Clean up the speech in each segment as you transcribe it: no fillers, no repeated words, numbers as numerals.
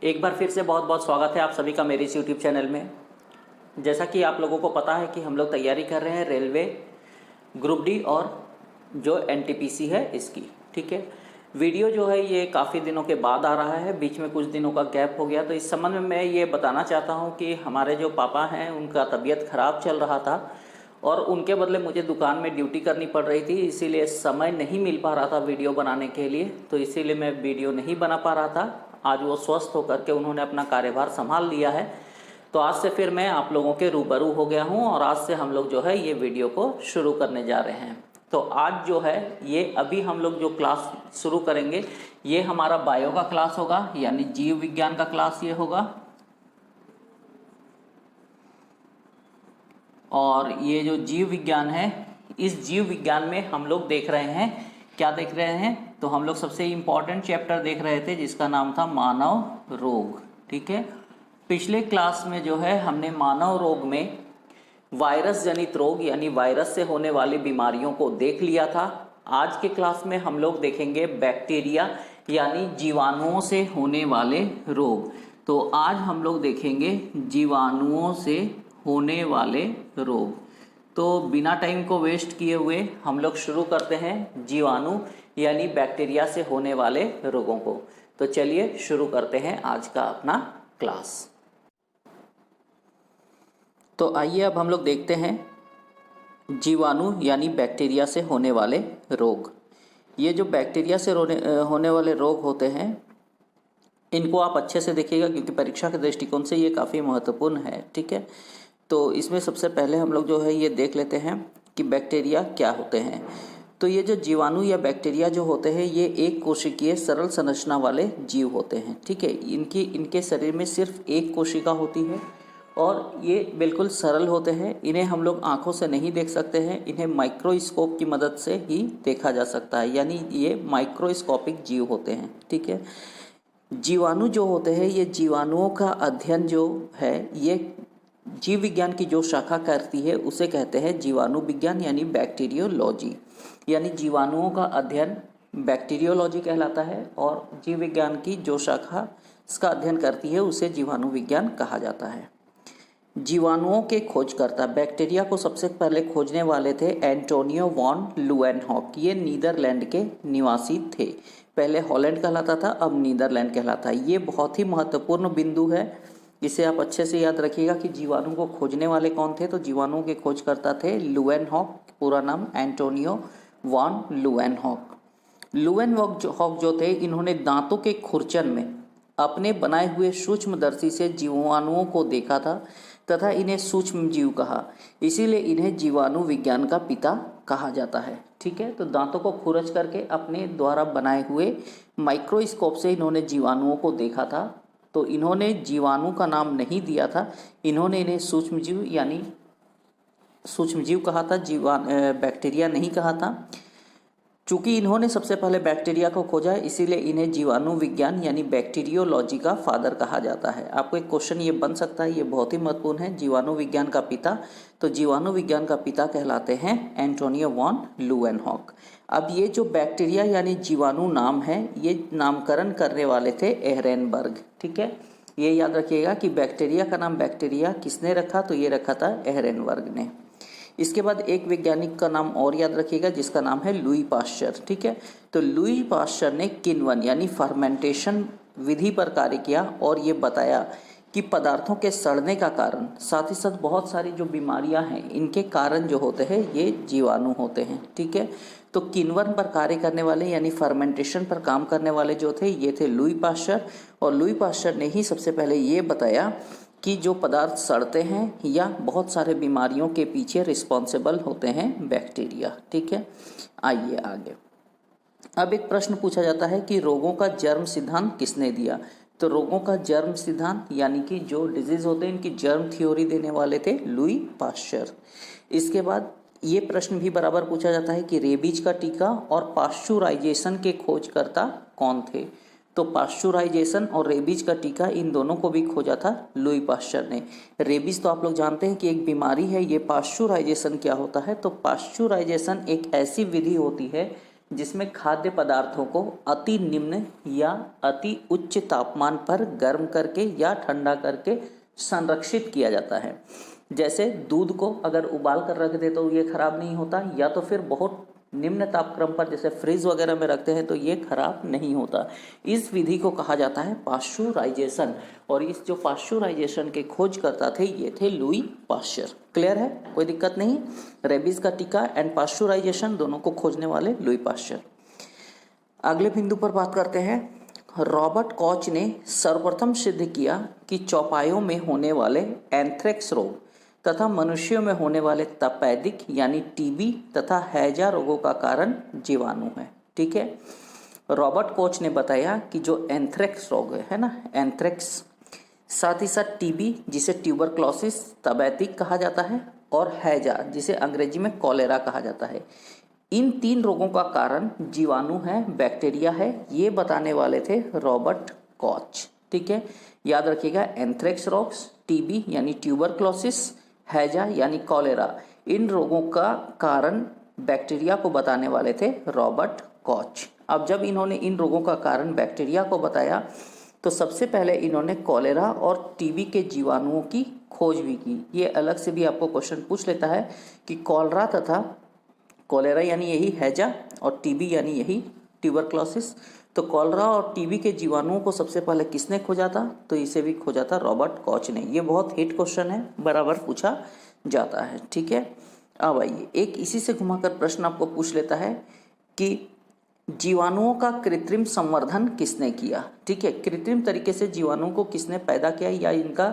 एक बार फिर से बहुत बहुत स्वागत है आप सभी का मेरे इस यूट्यूब चैनल में। जैसा कि आप लोगों को पता है कि हम लोग तैयारी कर रहे हैं रेलवे ग्रुप डी और जो एनटीपीसी है इसकी। ठीक है, वीडियो जो है ये काफ़ी दिनों के बाद आ रहा है, बीच में कुछ दिनों का गैप हो गया। तो इस संबंध में मैं ये बताना चाहता हूँ कि हमारे जो पापा हैं उनका तबीयत ख़राब चल रहा था और उनके बदले मुझे दुकान में ड्यूटी करनी पड़ रही थी, इसीलिए समय नहीं मिल पा रहा था वीडियो बनाने के लिए। तो इसीलिए मैं वीडियो नहीं बना पा रहा था। आज वो स्वस्थ होकर के उन्होंने अपना कार्यभार संभाल लिया है, तो आज से फिर मैं आप लोगों के रूबरू हो गया हूँ और आज से हम लोग जो है ये वीडियो को शुरू करने जा रहे हैं। तो आज जो है ये अभी हम लोग जो क्लास शुरू करेंगे ये हमारा बायो का क्लास होगा, यानी जीव विज्ञान का क्लास ये होगा। और ये जो जीव विज्ञान है, इस जीव विज्ञान में हम लोग देख रहे हैं, क्या देख रहे हैं, तो हम लोग सबसे इम्पॉर्टेंट चैप्टर देख रहे थे जिसका नाम था मानव रोग। ठीक है, पिछले क्लास में जो है हमने मानव रोग में वायरस जनित रोग यानी वायरस से होने वाली बीमारियों को देख लिया था। आज के क्लास में हम लोग देखेंगे बैक्टीरिया यानी जीवाणुओं से होने वाले रोग। तो आज हम लोग देखेंगे जीवाणुओं से होने वाले रोग। तो बिना टाइम को वेस्ट किए हुए हम लोग शुरू करते हैं जीवाणु यानी बैक्टीरिया से होने वाले रोगों को। तो चलिए शुरू करते हैं आज का अपना क्लास। तो आइए अब हम लोग देखते हैं जीवाणु यानी बैक्टीरिया से होने वाले रोग। ये जो बैक्टीरिया से होने वाले रोग होते हैं इनको आप अच्छे से देखिएगा क्योंकि परीक्षा के दृष्टिकोण से ये काफ़ी महत्वपूर्ण है। ठीक है, तो इसमें सबसे पहले हम लोग जो है ये देख लेते हैं कि बैक्टीरिया क्या होते हैं। तो ये जो जीवाणु या बैक्टीरिया जो होते हैं ये एक कोशिकीय सरल संरचना वाले जीव होते हैं। ठीक है, इनके शरीर में सिर्फ एक कोशिका होती है और ये बिल्कुल सरल होते हैं। इन्हें हम लोग आँखों से नहीं देख सकते हैं, इन्हें माइक्रोस्कोप की मदद से ही देखा जा सकता है, यानी ये माइक्रोस्कोपिक जीव होते हैं। ठीक है, जीवाणु जो होते हैं ये जीवाणुओं का अध्ययन जो है ये जीव विज्ञान की जो शाखा करती है उसे कहते हैं जीवाणु विज्ञान यानी बैक्टीरियोलॉजी। यानी जीवाणुओं का अध्ययन बैक्टीरियोलॉजी कहलाता है और जीव विज्ञान की जो शाखा इसका अध्ययन करती है उसे जीवाणु विज्ञान कहा जाता है। जीवाणुओं के खोजकर्ता बैक्टीरिया को सबसे पहले खोजने वाले थे एंटोनियो वॉन लुएनहॉक। ये नीदरलैंड के निवासी थे। पहले हॉलैंड कहलाता था, अब नीदरलैंड कहलाता है। ये बहुत ही महत्वपूर्ण बिंदु है, इसे आप अच्छे से याद रखिएगा कि जीवाणु को खोजने वाले कौन थे। तो जीवाणुओं के खोजकर्ता थे लुएनहॉक, पूरा नाम एंटोनियो वॉन लुएनहॉक। लुएनहॉक जो थे इन्होंने दांतों के खुरचन में अपने बनाए हुए सूक्ष्मदर्शी से जीवाणुओं को देखा था तथा इन्हें सूक्ष्म जीव कहा, इसीलिए इन्हें जीवाणु विज्ञान का पिता कहा जाता है। ठीक है, तो दांतों को खुरच करके अपने द्वारा बनाए हुए माइक्रोस्कोप से इन्होंने जीवाणुओं को देखा था। तो इन्होंने जीवाणु का नाम नहीं दिया था, इन्होंने इन्हें सूक्ष्मजीव यानी सूक्ष्मजीव कहा था, बैक्टीरिया नहीं कहा था। चूंकि इन्होंने सबसे पहले बैक्टीरिया को खोजा है इसीलिए इन्हें जीवाणु विज्ञान यानी बैक्टीरियोलॉजी का फादर कहा जाता है। आपको एक क्वेश्चन ये बन सकता है, ये बहुत ही महत्वपूर्ण है, जीवाणु विज्ञान का पिता। तो जीवाणु विज्ञान का पिता कहलाते हैं एंटोनियो वॉन लुएनहॉक। अब ये जो बैक्टीरिया यानी जीवाणु नाम है ये नामकरण करने वाले थे एहरेनबर्ग। ठीक है, ये याद रखिएगा कि बैक्टीरिया का नाम बैक्टीरिया किसने रखा, तो ये रखा था एहरेनबर्ग ने। इसके बाद एक वैज्ञानिक का नाम और याद रखिएगा जिसका नाम है लुई पाश्चर। ठीक है, तो लुई पाश्चर ने किण्वन यानी फर्मेंटेशन विधि पर कार्य किया और ये बताया कि पदार्थों के सड़ने का कारण, साथ ही साथ बहुत सारी जो बीमारियां हैं इनके कारण जो होते हैं ये जीवाणु होते हैं। ठीक है, तो किण्वन पर कार्य करने वाले यानी फर्मेंटेशन पर काम करने वाले जो थे ये थे लुई पाश्चर। और लुई पाश्चर ने ही सबसे पहले ये बताया कि जो पदार्थ सड़ते हैं या बहुत सारे बीमारियों के पीछे रिस्पॉन्सिबल होते हैं बैक्टीरिया। ठीक है, आइए आगे। अब एक प्रश्न पूछा जाता है कि रोगों का जन्म सिद्धांत किसने दिया। तो रोगों का जन्म सिद्धांत यानी कि जो डिजीज होते हैं इनकी जर्म थ्योरी देने वाले थे लुई पाश्चर। इसके बाद ये प्रश्न भी बराबर पूछा जाता है कि रेबीज का टीका और पाश्चुराइजेशन के खोजकर्ता कौन थे। तो पाश्चुराइजेशन और रेबीज का टीका इन दोनों को भी खोजा था लुई पाश्चर ने। रेबीज तो आप लोग जानते हैं कि एक बीमारी है, ये पाश्चुराइजेशन क्या होता है, तो पाश्चुराइजेशन एक ऐसी विधि होती है जिसमें खाद्य पदार्थों को अति निम्न या अति उच्च तापमान पर गर्म करके या ठंडा करके संरक्षित किया जाता है। जैसे दूध को अगर उबाल कर रख दे तो ये खराब नहीं होता, या तो फिर बहुत निम्न तापक्रम पर जैसे फ्रिज वगैरह में रखते हैं तो ये खराब नहीं होता। इस विधि को कहा जाता है पाश्चुराइजेशन, और इस जो पाश्चुराइजेशन के खोज करता थे ये थे लुई पाश्चर। क्लियर है, कोई दिक्कत नहीं। रेबीज का टीका एंड पाश्चुराइजेशन दोनों को खोजने वाले लुई पाश्चर। अगले बिंदु पर बात करते हैं। रॉबर्ट कॉच ने सर्वप्रथम सिद्ध किया कि चौपायों में होने वाले एंथ्रेक्स रोग तथा मनुष्यों में होने वाले तपेदिक यानी टीबी तथा हैजा रोगों का कारण जीवाणु है। ठीक है, रॉबर्ट कॉच ने बताया कि जो एंथ्रेक्स रोग है ना, एंथ्रेक्स, साथ ही साथ टीबी जिसे ट्यूबरक्लोसिस तपेदिक कहा जाता है, और हैजा जिसे अंग्रेजी में कॉलेरा कहा जाता है, इन 3 रोगों का कारण जीवाणु है, बैक्टीरिया है, ये बताने वाले थे रॉबर्ट कॉच। ठीक है, याद रखिएगा, एंथ्रेक्स रोग्स, टीबी यानी ट्यूबरक्लोसिस, हैजा यानी कॉलेरा, इन रोगों का कारण बैक्टीरिया को बताने वाले थे रॉबर्ट कॉच। अब जब इन्होंने इन रोगों का कारण बैक्टीरिया को बताया तो सबसे पहले इन्होंने कॉलेरा और टीबी के जीवाणुओं की खोज भी की। ये अलग से भी आपको क्वेश्चन पूछ लेता है कि कॉलरा तथा कॉलेरा यानी यही हैजा और टीबी यानी यही ट्यूबरक्लोसिस, तो कॉलरा और टीबी के जीवाणुओं को सबसे पहले किसने खोजा था? तो इसे भी खोजा था रॉबर्ट कॉच ने। ये बहुत हिट क्वेश्चन है, बराबर पूछा जाता है। ठीक है, अब आइए एक इसी से घुमाकर प्रश्न आपको पूछ लेता है कि जीवाणुओं का कृत्रिम संवर्धन किसने किया? ठीक है, कृत्रिम तरीके से जीवाणुओं को किसने पैदा किया या इनका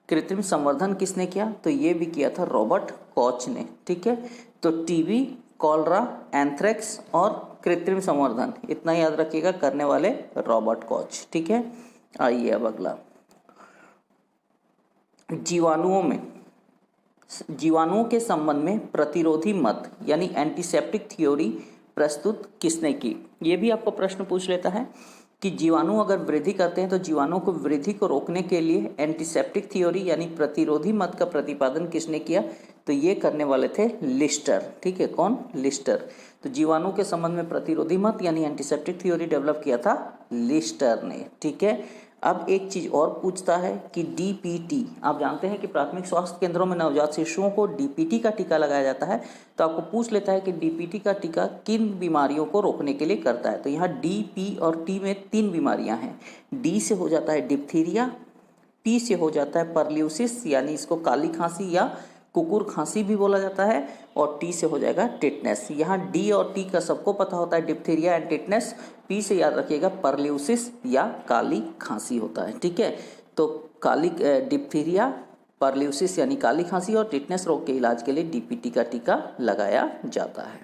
कृत्रिम संवर्धन किसने किया? तो ये भी किया था रॉबर्ट कॉच ने। ठीक है, तो टीबी, कॉलरा, एंथ्रेक्स और कृत्रिम संवर्धन, इतना याद रखिएगा, करने वाले रॉबर्ट कॉच। ठीक है, आइए अब अगला, जीवाणुओं के संबंध में प्रतिरोधी मत यानी एंटीसेप्टिक थ्योरी प्रस्तुत किसने की? ये भी आपको प्रश्न पूछ लेता है कि जीवाणु अगर वृद्धि करते हैं तो जीवाणुओं को वृद्धि को रोकने के लिए एंटीसेप्टिक थ्योरी यानी प्रतिरोधी मत का प्रतिपादन किसने किया? तो ये करने वाले थे लिस्टर। ठीक है, कौन? लिस्टर। तो जीवाणु के संबंध में प्रतिरोधी मत यानी एंटीसेप्टिक थ्योरी डेवलप किया था लिस्टर ने। ठीक है, अब एक चीज और पूछता है कि डीपीटी, आप जानते हैं कि प्राथमिक स्वास्थ्य केंद्रों में नवजात शिशुओं को डीपीटी का टीका लगाया जाता है, तो आपको पूछ लेता है कि डीपीटी का टीका किन बीमारियों को रोकने के लिए करता है? तो यहाँ डी, पी और टी में 3 बीमारियां हैं। डी से हो जाता है डिप्थीरिया, पी से हो जाता है परल्यूसिस यानी इसको काली खांसी या कुकुर खांसी भी बोला जाता है, और टी से हो जाएगा टिटनेस। यहाँ डी और टी का सबको पता होता है, डिप्थीरिया एंड टिटनेस। पी से याद रखिएगा परल्यूसिस या काली खांसी होता है। ठीक है, तो काली डिप्थीरिया, परल्यूसिस यानी काली खांसी और टिटनेस रोग के इलाज के लिए डीपीटी का टीका लगाया जाता है।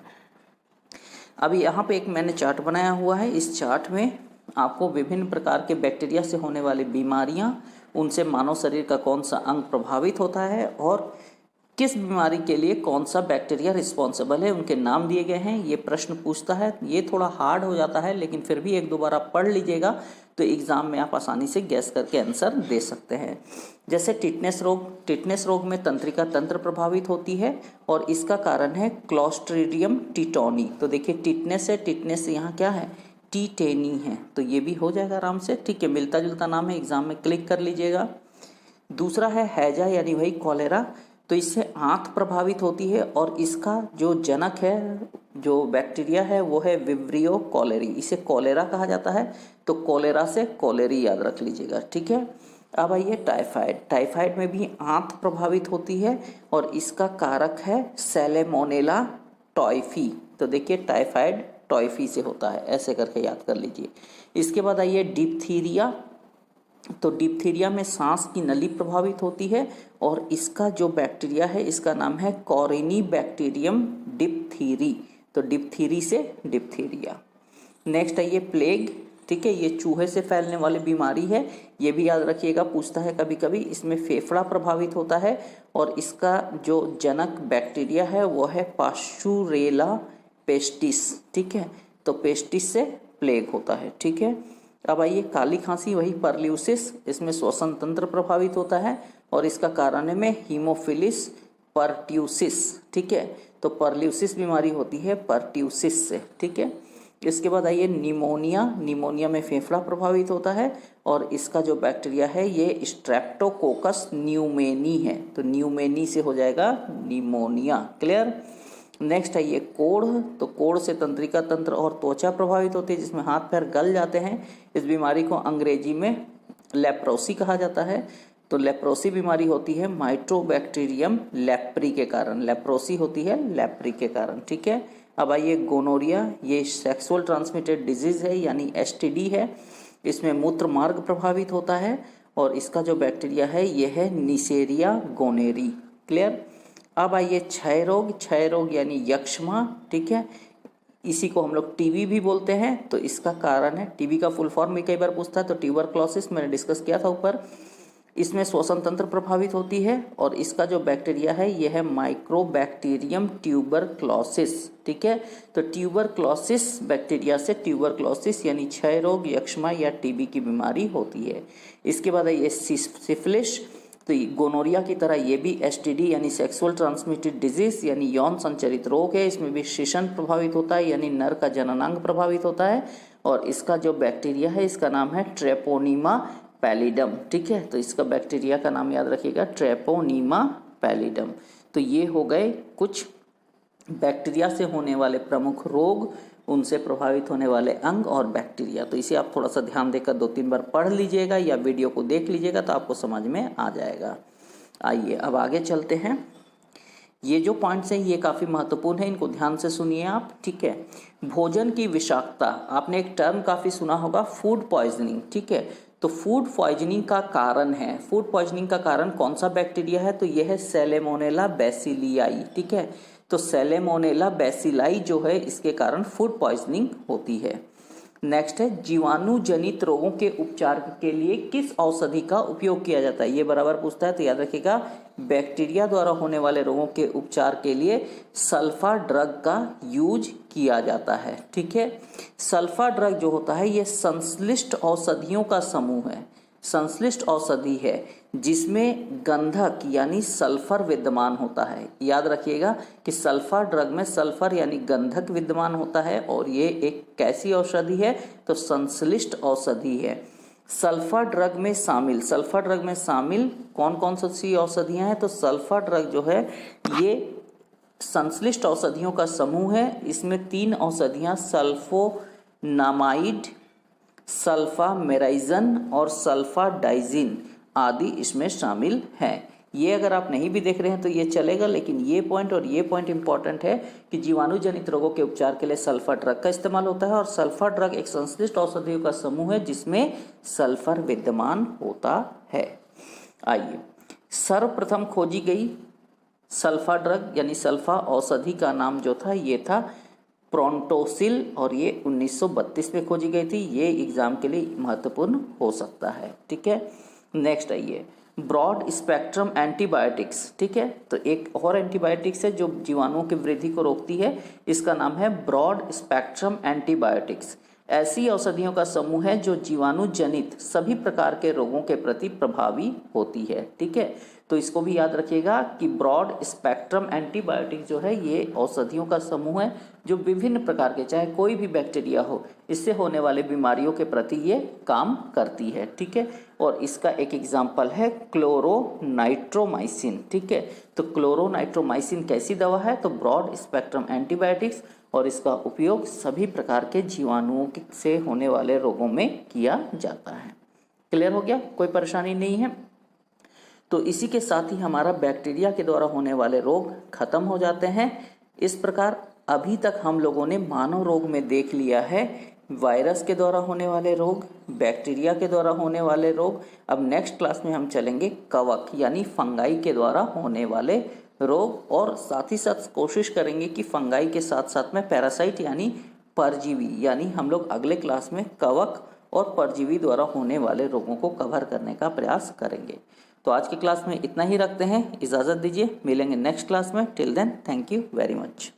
अब यहाँ पे एक मैंने चार्ट बनाया हुआ है, इस चार्ट में आपको विभिन्न प्रकार के बैक्टीरिया से होने वाली बीमारियाँ, उनसे मानव शरीर का कौन सा अंग प्रभावित होता है और किस बीमारी के लिए कौन सा बैक्टीरिया रिस्पॉन्सिबल है, उनके नाम दिए गए हैं। ये प्रश्न पूछता है, ये थोड़ा हार्ड हो जाता है, लेकिन फिर भी एक दो बार आप पढ़ लीजिएगा तो एग्जाम में आप आसानी से गैस करके आंसर दे सकते हैं। जैसे टिटनेस रोग, टिटनेस रोग में तंत्रिका तंत्र प्रभावित होती है और इसका कारण है क्लॉस्ट्रीडियम टिटोनी। तो देखिए टिटनेस है, टिटनेस यहाँ क्या है? टीटेनी है, तो ये भी हो जाएगा आराम से। ठीक है, मिलता जुलता नाम है, एग्जाम में क्लिक कर लीजिएगा। दूसरा है हैजा यानी वही कॉलेरा, तो इससे आंत प्रभावित होती है और इसका जो जनक है, जो बैक्टीरिया है, वो है विब्रियो कॉलेरी, इसे कॉलेरा कहा जाता है। तो कॉलेरा से कॉलेरी याद रख लीजिएगा। ठीक है, अब आइए टाइफाइड। टाइफाइड में भी आंत प्रभावित होती है और इसका कारक है सैलेमोनेला टाइफी। तो देखिए टाइफाइड टाइफी से होता है, ऐसे करके याद कर लीजिए। इसके बाद आइए डिप्थीरिया। तो डिप्थीरिया में सांस की नली प्रभावित होती है और इसका जो बैक्टीरिया है इसका नाम है कॉरिनी बैक्टीरियम डिप्थीरी। तो डिप्थीरी से डिप्थीरिया। नेक्स्ट है ये प्लेग। ठीक है, ये चूहे से फैलने वाली बीमारी है, ये भी याद रखिएगा, पूछता है कभी कभी। इसमें फेफड़ा प्रभावित होता है और इसका जो जनक बैक्टीरिया है वो है पास्चुरेला पेस्टिस। ठीक है, तो पेस्टिस से प्लेग होता है। ठीक है, अब आइए काली खांसी, वही परल्यूसिस, इसमें श्वसन तंत्र प्रभावित होता है और इसका कारण है में हीमोफिलिस परट्यूसिस। ठीक है, तो परल्यूसिस बीमारी होती है परट्यूसिस से। ठीक है, इसके बाद आइए निमोनिया। निमोनिया में फेफड़ा प्रभावित होता है और इसका जो बैक्टीरिया है ये स्ट्रेप्टोकोकस न्यूमेनी है, तो न्यूमेनी से हो जाएगा निमोनिया। क्लियर। नेक्स्ट है ये कोढ़। तो कोढ़ से तंत्रिका तंत्र और त्वचा प्रभावित होती है, जिसमें हाथ पैर गल जाते हैं। इस बीमारी को अंग्रेजी में लेप्रोसी कहा जाता है। तो लेप्रोसी बीमारी होती है माइट्रोबैक्टीरियम लेप्री के कारण। लेप्रोसी होती है लेप्री के कारण। ठीक है। अब आइए गोनोरिया। ये सेक्सुअल ट्रांसमिटेड डिजीज है यानी एसटीडी है। इसमें मूत्र मार्ग प्रभावित होता है और इसका जो बैक्टीरिया है यह है निसेरिया गोनेरी। क्लियर। अब आइए क्षय रोग। क्षय रोग यानी यक्ष्मा। ठीक है। इसी को हम लोग टीबी भी बोलते हैं। तो इसका कारण है, टीबी का फुल फॉर्म भी कई बार पूछता है, तो ट्यूबरक्लोसिस मैंने डिस्कस किया था ऊपर। इसमें श्वसन तंत्र प्रभावित होती है और इसका जो बैक्टीरिया है यह है माइक्रोबैक्टीरियम ट्यूबरक्लोसिस। ठीक है। तो ट्यूबरक्लोसिस बैक्टीरिया से ट्यूबरक्लोसिस यानी क्षय रोग, यक्ष्मा या टीबी की बीमारी होती है। इसके बाद ये सिफिलिस। तो गोनोरिया की तरह ये भी एसटीडी यानी सेक्सुअल ट्रांसमिटेड डिजीज यानी यौन संचरित रोग है। इसमें भी शिशन प्रभावित होता है यानी नर का जननांग प्रभावित होता है और इसका जो बैक्टीरिया है इसका नाम है ट्रेपोनीमा पैलिडम। ठीक है। तो इसका बैक्टीरिया का नाम याद रखिएगा, ट्रेपोनीमा पैलिडम। तो ये हो गए कुछ बैक्टीरिया से होने वाले प्रमुख रोग, उनसे प्रभावित होने वाले अंग और बैक्टीरिया। तो इसे आप थोड़ा सा ध्यान देकर 2-3 बार पढ़ लीजिएगा या वीडियो को देख लीजिएगा तो आपको समझ में आ जाएगा। आइए अब आगे चलते हैं। ये जो पॉइंट्स हैं ये काफ़ी महत्वपूर्ण है, इनको ध्यान से सुनिए आप। ठीक है। भोजन की विषाक्तता, आपने एक टर्म काफ़ी सुना होगा, फूड पॉइजनिंग। ठीक है। तो फूड पॉइजनिंग का कारण है, फूड पॉइजनिंग का कारण कौन सा बैक्टीरिया है, तो यह है सैलेमोनेला बैसिलियाई। ठीक है। तो सैलेमोनेला बैसिलाई जो है इसके कारण फूड पॉइजनिंग होती है। नेक्स्ट है जीवाणु जनित रोगों के उपचार के लिए किस औषधि का उपयोग किया जाता है, ये बराबर पूछता है। तो याद रखिएगा बैक्टीरिया द्वारा होने वाले रोगों के उपचार के लिए सल्फा ड्रग का यूज किया जाता है। ठीक है। सल्फा ड्रग जो होता है ये संश्लिष्ट औषधियों का समूह है, संश्लिष्ट औषधि है जिसमें गंधक यानी सल्फर विद्यमान होता है। याद रखिएगा कि सल्फा ड्रग में सल्फर यानी गंधक विद्यमान होता है और ये एक कैसी औषधि है, तो संश्लिष्ट औषधि है। सल्फर ड्रग में शामिल कौन कौन सी औषधियां हैं, तो सल्फर ड्रग जो है ये संश्लिष्ट औषधियों का समूह है। इसमें 3 औषधियां सल्फोनामाइड, सल्फामेराइजन और सल्फाडाइजिन आदि इसमें शामिल हैं। ये अगर आप नहीं भी देख रहे हैं तो ये चलेगा, लेकिन ये पॉइंट और ये पॉइंट इंपॉर्टेंट है कि जीवाणु जनित रोगों के उपचार के लिए सल्फर ड्रग का इस्तेमाल होता है और सल्फर ड्रग एक संश्लिष्ट औषधियों का समूह है जिसमें सल्फर विद्यमान होता है। आइए, सर्वप्रथम खोजी गई सल्फा ड्रग यानी सल्फा औषधि का नाम जो था ये था प्रोंटोसिल और ये 1932 में खोजी गई थी। ये एग्जाम के लिए महत्वपूर्ण हो सकता है। ठीक है। नेक्स्ट आइए, ब्रॉड स्पेक्ट्रम एंटीबायोटिक्स। ठीक है। तो एक और एंटीबायोटिक्स है जो जीवाणुओं की वृद्धि को रोकती है, इसका नाम है ब्रॉड स्पेक्ट्रम एंटीबायोटिक्स। ऐसी औषधियों का समूह है जो जीवाणु जनित सभी प्रकार के रोगों के प्रति प्रभावी होती है। ठीक है। तो इसको भी याद रखिएगा कि ब्रॉड स्पेक्ट्रम एंटीबायोटिक जो है ये औषधियों का समूह है जो विभिन्न प्रकार के, चाहे कोई भी बैक्टीरिया हो, इससे होने वाले बीमारियों के प्रति ये काम करती है। ठीक है। और इसका एक एग्जाम्पल है क्लोरोनाइट्रोमाइसिन। ठीक है। तो क्लोरोनाइट्रोमाइसिन कैसी दवा है, तो ब्रॉड स्पेक्ट्रम एंटीबायोटिक्स, और इसका उपयोग सभी प्रकार के जीवाणुओं से होने वाले रोगों में किया जाता है। क्लियर हो गया, कोई परेशानी नहीं है। तो इसी के साथ ही हमारा बैक्टीरिया के द्वारा होने वाले रोग खत्म हो जाते हैं। इस प्रकार अभी तक हम लोगों ने मानव रोग में देख लिया है वायरस के द्वारा होने वाले रोग, बैक्टीरिया के द्वारा होने वाले रोग। अब नेक्स्ट क्लास में हम चलेंगे कवक यानी फंगाई के द्वारा होने वाले रोग, और साथ ही साथ कोशिश करेंगे कि फंगाई के साथ साथ में पैरासाइट यानी परजीवी, यानी हम लोग अगले क्लास में कवक और परजीवी द्वारा होने वाले रोगों को कवर करने का प्रयास करेंगे। तो आज की क्लास में इतना ही रखते हैं, इजाज़त दीजिए, मिलेंगे नेक्स्ट क्लास में। Till then, thank you very much.